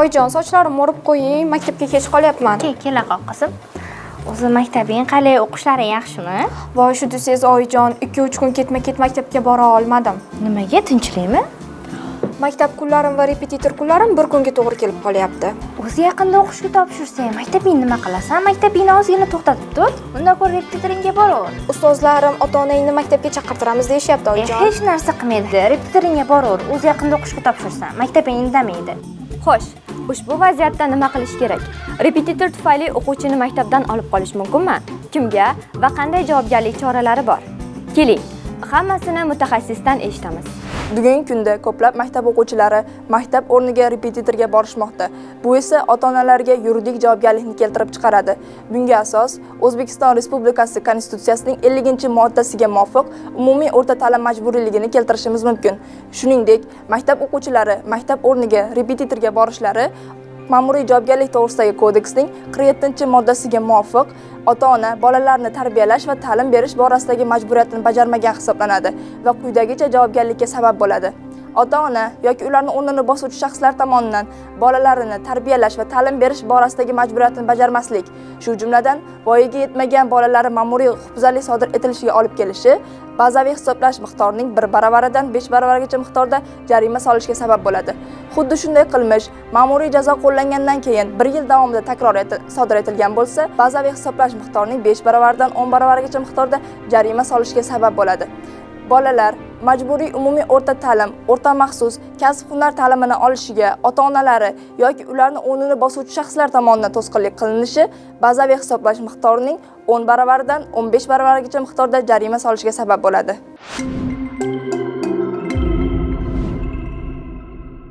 Oyjon, sochlarimni o'rib qo'ying, maktabga kech qolyapman. Kela qol qizim. O'zi maktabing qalay, o'qishlaring yaxshimi? Voy, shu desangiz Oyjon, 2-3 kun ketma-ket maktabga bora olmadim. Nimaga, tinchlikmi? Maktab kunlarim va repetitor kunlarim bir kunga to'g'ri kelib qolyapti. O'zi yaqinda o'qishga topshirsang, maktabingni nima qilasan? Maktabingni ozgina to'xtatib tur. Undan ko'ra repetitoringga boraver. Ustozlarim ota-onangni maktabga chaqirtiramiz deyishyapti, Oyjon. Hech narsa qilmaydi. Repetitoringga boraver. O'zi yaqinda o'qishga topshirsan, maktabing indamaydi. Xo'sh, ushbu vaziyatda nima qilish kerak? Repetitor tufayli o'quvchini maktabdan olib qolish mumkinmi? Kimga va qanday javobgarlik choralari bor? Keling, hammasini mutaxassisdan eshitamiz. Bugungi kunda ko'plab maktab o'quvchilari maktab o'rniga repetitorga borishmoqda. Bu esa ota-onalarga yuridik javobgarlikni keltirib chiqaradi. Bunga asos O'zbekiston Respublikasi Konstitutsiyasining 50-moddasiga muvofiq umumiy o'rta ta'lim majburiyligini keltirishimiz mumkin. Shuningdek, maktab o'quvchilari maktab o'rniga repetitorga borishlari Ma'muriy javobgarlik to'g'risidagi kodeksning 47-moddasiga muvofiq ota-ona bolalarni tarbiyalash va ta'lim berish borasidagi majburiyatini bajarmagan hisoblanadi va quyidagicha javobgarlikka sabab bo'ladi. Ota-ona yoki ularning o'rnini bosuvchi shaxslar tomonidan bolalarini tarbiyalash va ta'lim berish borasidagi majburiyatini bajarmaslik, shu jumladan voyaga yetmagan bolalari ma'muriy huquqbuzarlik sodir etilishiga olib kelishi, bazaviy hisoblash miqdorining 1 baravaridan 5 baravargacha miqdorda jarima solishga sabab bo'ladi. Xuddi shunday qilmish ma'muriy jazo qo'llangandan keyin 1 yil davomida takror sodir etilgan bo'lsa, bazaviy hisoblash miqdorining 5 baravaridan 10 baravargacha miqdorda jarima solishga sabab bo'ladi. Bolalar majburiy umumiy o'rta ta'lim, o'rta maxsus, kasb-hunar ta'limini olishiga ota-onalari yoki ularning o'rnini bosuvchi shaxslar tomonidan to'sqinlik qilinishi bazaviy hisoblash miqdorining 10 baravaridan 15 baravargacha miqdorda jarima solishga sabab bo'ladi.